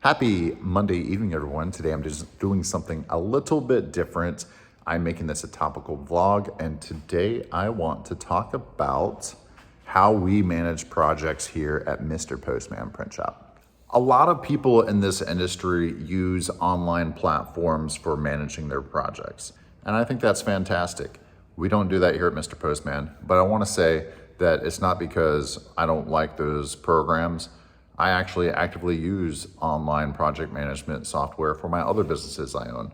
Happy Monday evening, everyone. Today I'm just doing something a little bit different. I'm making this a topical vlog, and today I want to talk about how we manage projects here at Mr. Postman Print Shop. A lot of people in this industry use online platforms for managing their projects, and I think that's fantastic. We don't do that here at Mr. Postman, but I want to say that it's not because I don't like those programs. I actually actively use online project management software for my other businesses I own.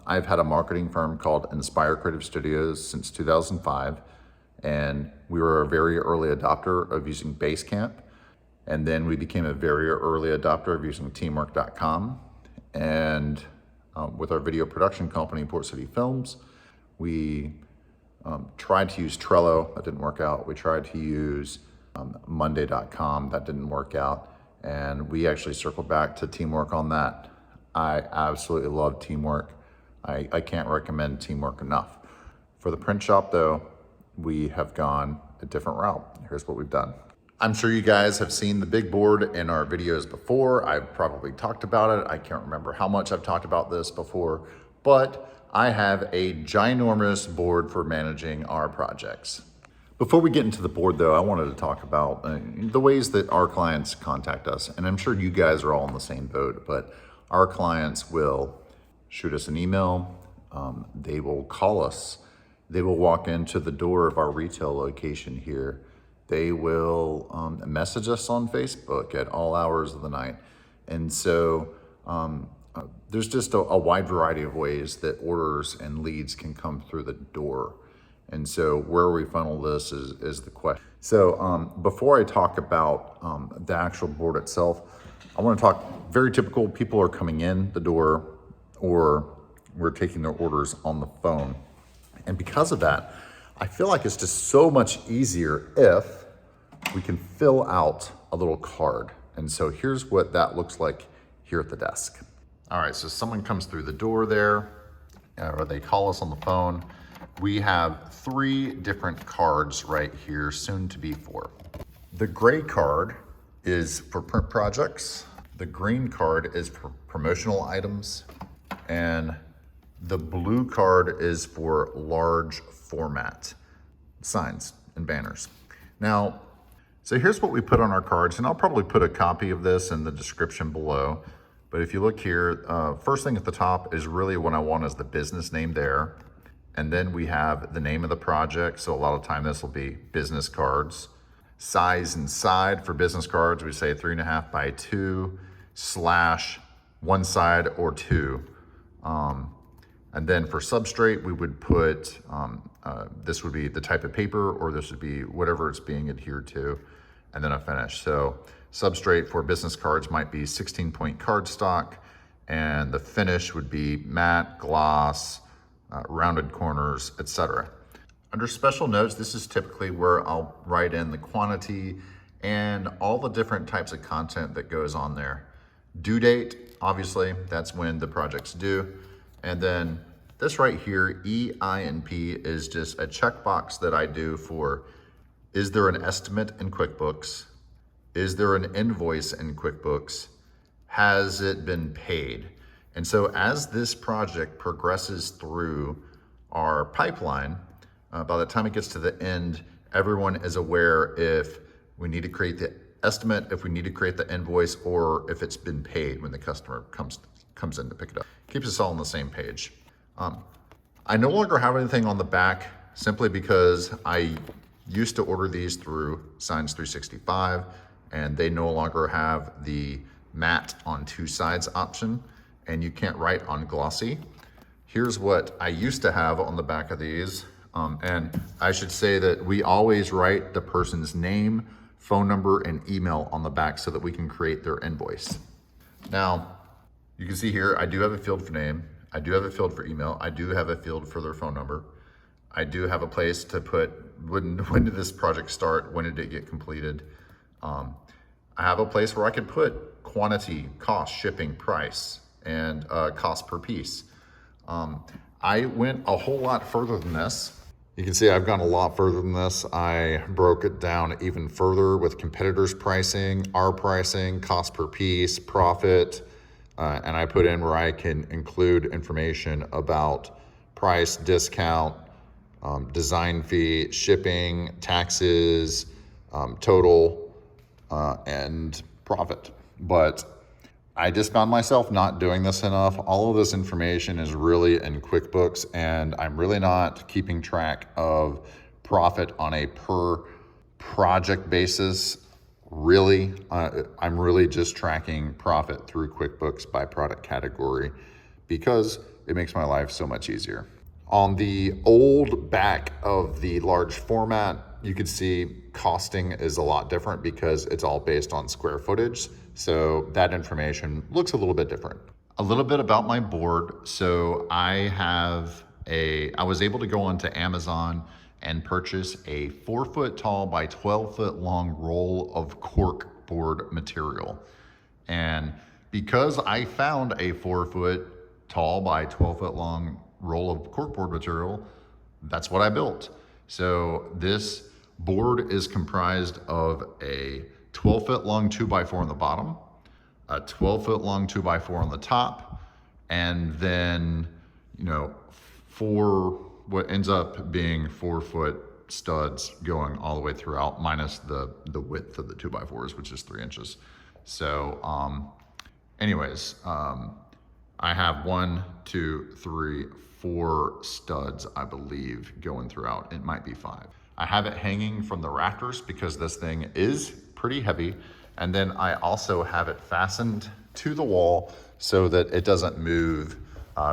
I've had a marketing firm called Inspire Creative Studios since 2005, and we were a very early adopter of using Basecamp, and then we became a very early adopter of using teamwork.com, and with our video production company, Port City Films, we tried to use Trello. That didn't work out. We tried to use Monday.com. That didn't work out. And we actually circled back to Teamwork on that. I absolutely love Teamwork. I can't recommend Teamwork enough. For the print shop though, we have gone a different route. Here's what we've done. I'm sure you guys have seen the big board in our videos before. I've probably talked about it. I can't remember how much I've talked about this before, but I have a ginormous board for managing our projects. Before we get into the board though, I wanted to talk about the ways that our clients contact us. And I'm sure you guys are all in the same boat, but our clients will shoot us an email. They will call us. They will walk into the door of our retail location here. They will message us on Facebook at all hours of the night. And so there's just a wide variety of ways that orders and leads can come through the door. And so where we funnel this is the question. So before I talk about the actual board itself, I want to talk very typical. People are coming in the door or we're taking their orders on the phone. And because of that, I feel like it's just so much easier if we can fill out a little card. And so here's what that looks like here at the desk. All right, so someone comes through the door there, or they call us on the phone. We have 3 different cards right here, soon to be 4. The gray card is for print projects. The green card is for promotional items. And the blue card is for large format signs and banners. Now, so here's what we put on our cards, and I'll probably put a copy of this in the description below. But if you look here, first thing at the top is really what I want is the business name there. And then we have the name of the project. So a lot of time this will be business cards. Size inside for business cards, we say 3.5 by 2 / 1 side or 2. And then for substrate, we would put, this would be the type of paper, or this would be whatever it's being adhered to, and then a finish. So substrate for business cards might be 16-point cardstock, and the finish would be matte, gloss, rounded corners, etc. Under special notes, this is typically where I'll write in the quantity and all the different types of content that goes on there. Due date, obviously, that's when the project's due. And then this right here, E, I, and P, is just a checkbox that I do for, is there an estimate in QuickBooks? Is there an invoice in QuickBooks? Has it been paid? And so as this project progresses through our pipeline, by the time it gets to the end, everyone is aware if we need to create the estimate, if we need to create the invoice, or if it's been paid when the customer comes in to pick it up. Keeps us all on the same page. I no longer have anything on the back simply because I used to order these through Signs 365, and they no longer have the matte on 2 sides option, and you can't write on glossy. Here's what I used to have on the back of these. And I should say that we always write the person's name, phone number, and email on the back so that we can create their invoice. Now, you can see here, I do have a field for name. I do have a field for email. I do have a field for their phone number. I do have a place to put, when did this project start? When did it get completed? I have a place where I could put quantity, cost, shipping, price, and cost per piece. I went a whole lot further than this. You can see I've gone a lot further than this. I broke it down even further with competitors' pricing, our pricing, cost per piece, profit, and I put in where I can include information about price, discount, design fee, shipping, taxes, total, and profit. But I just found myself not doing this enough. All of this information is really in QuickBooks, and I'm really not keeping track of profit on a per project basis. Really, I'm really just tracking profit through QuickBooks by product category because it makes my life so much easier. On the old back of the large format, you could see costing is a lot different because it's all based on square footage. So that information looks a little bit different. A little bit about my board. So I was able to go onto Amazon and purchase a 4-foot tall by 12-foot long roll of cork board material. And because I found a 4-foot tall by 12-foot long roll of corkboard material, that's what I built. So this board is comprised of a 12-foot long 2x4 on the bottom, a 12-foot long 2x4 on the top, and then, what ends up being 4-foot studs going all the way throughout, minus the width of the 2x4s, which is 3 inches. So I have 1, 2, 3, 4 studs, I believe, going throughout. It might be 5. I have it hanging from the rafters because this thing is pretty heavy. And then I also have it fastened to the wall so that it doesn't move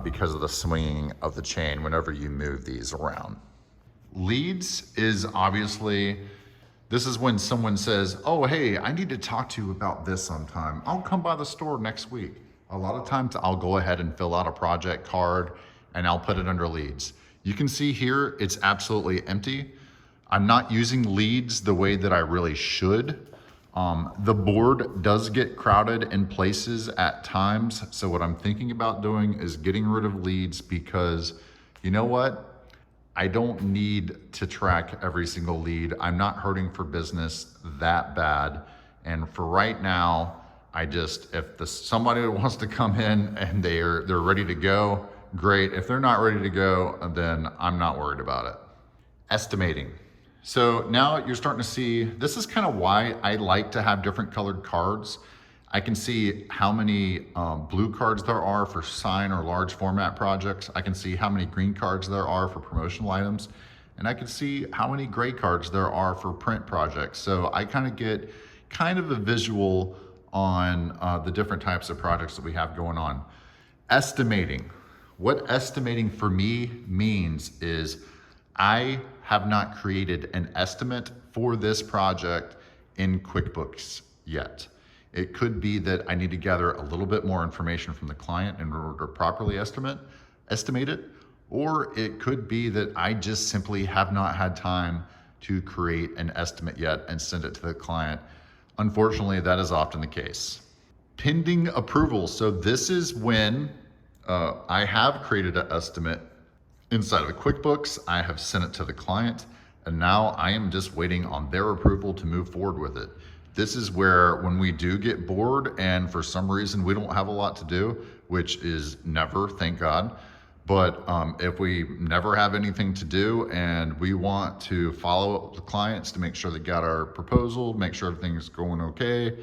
because of the swinging of the chain whenever you move these around. Leads is obviously, this is when someone says, oh, hey, I need to talk to you about this sometime. I'll come by the store next week. A lot of times I'll go ahead and fill out a project card and I'll put it under leads. You can see here, it's absolutely empty. I'm not using leads the way that I really should. The board does get crowded in places at times. So what I'm thinking about doing is getting rid of leads because you know what? I don't need to track every single lead. I'm not hurting for business that bad. And for right now, if somebody wants to come in and they're ready to go, great. If they're not ready to go, then I'm not worried about it. Estimating. So now you're starting to see, this is kind of why I like to have different colored cards. I can see how many blue cards there are for sign or large format projects. I can see how many green cards there are for promotional items. And I can see how many gray cards there are for print projects. So I kind of get a visual on the different types of projects that we have going on. Estimating. What estimating for me means is I have not created an estimate for this project in QuickBooks yet. It could be that I need to gather a little bit more information from the client in order to properly estimate it, or it could be that I just simply have not had time to create an estimate yet and send it to the client. Unfortunately, that is often the case. Pending approval. So this is when I have created an estimate inside of the QuickBooks. I have sent it to the client, and now I am just waiting on their approval to move forward with it. This is where when we do get bored and for some reason we don't have a lot to do, which is never, thank God. But if we never have anything to do and we want to follow up with the clients to make sure they got our proposal, make sure everything's going okay,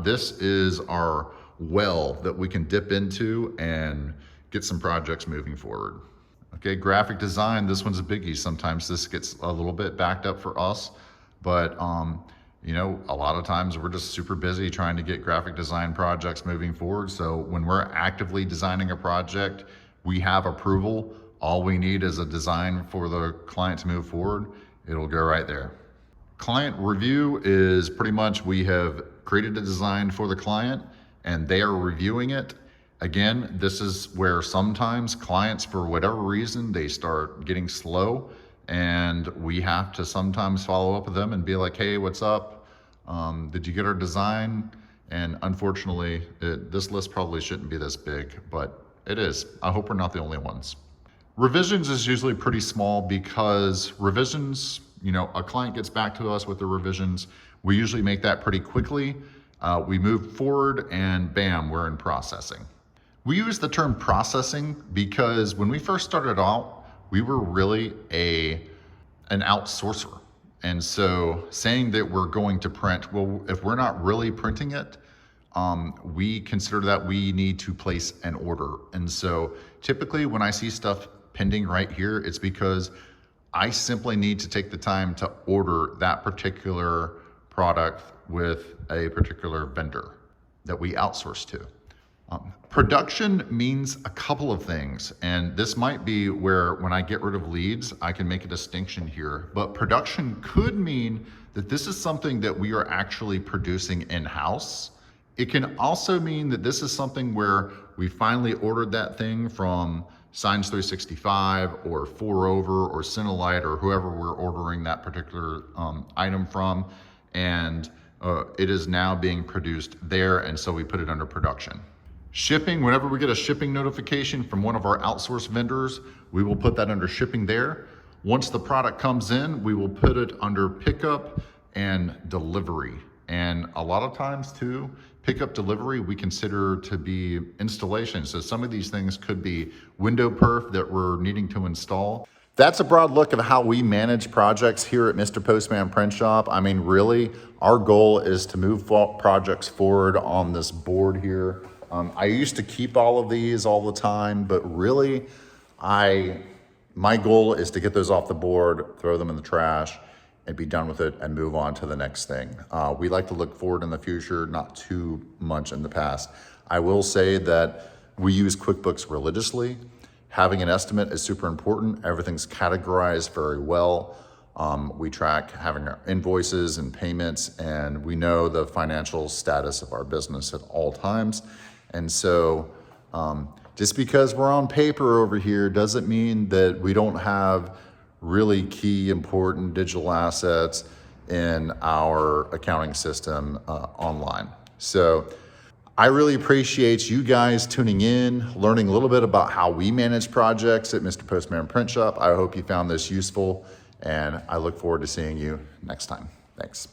this is our well that we can dip into and get some projects moving forward. Okay, graphic design, this one's a biggie. Sometimes this gets a little bit backed up for us, but a lot of times we're just super busy trying to get graphic design projects moving forward. So when we're actively designing a project, we have approval. All we need is a design for the client to move forward. It'll go right there. Client review is pretty much we have created a design for the client and they are reviewing it. Again, this is where sometimes clients, for whatever reason, they start getting slow and we have to sometimes follow up with them and be like, hey, what's up? Did you get our design? And unfortunately, this list probably shouldn't be this big, but it is. I hope we're not the only ones. Revisions is usually pretty small because revisions, a client gets back to us with the revisions. We usually make that pretty quickly. We move forward and bam, we're in processing. We use the term processing because when we first started out, we were really an outsourcer. And so saying that we're going to print, well, if we're not really printing it, we consider that we need to place an order. And so typically when I see stuff pending right here, it's because I simply need to take the time to order that particular product with a particular vendor that we outsource to. Production means a couple of things, and this might be where when I get rid of leads, I can make a distinction here, but production could mean that this is something that we are actually producing in-house. It can also mean that this is something where we finally ordered that thing from Signs 365 or 4Over or Cinelite or whoever we're ordering that particular item from, and it is now being produced there, and so we put it under production. Shipping, whenever we get a shipping notification from one of our outsourced vendors, we will put that under shipping there. Once the product comes in, we will put it under pickup and delivery. And a lot of times too, pickup delivery we consider to be installation. So some of these things could be window perf that we're needing to install. That's a broad look of how we manage projects here at Mr. Postman Print Shop. I mean, really, our goal is to move projects forward on this board here. I used to keep all of these all the time, but really, my goal is to get those off the board, throw them in the trash, and be done with it and move on to the next thing. We like to look forward in the future, not too much in the past. I will say that we use QuickBooks religiously. Having an estimate is super important. Everything's categorized very well. We track having our invoices and payments, and we know the financial status of our business at all times. And so just because we're on paper over here doesn't mean that we don't have really key, important digital assets in our accounting system online. So I really appreciate you guys tuning in, learning a little bit about how we manage projects at Mr. Postman Print Shop. I hope you found this useful, and I look forward to seeing you next time. Thanks.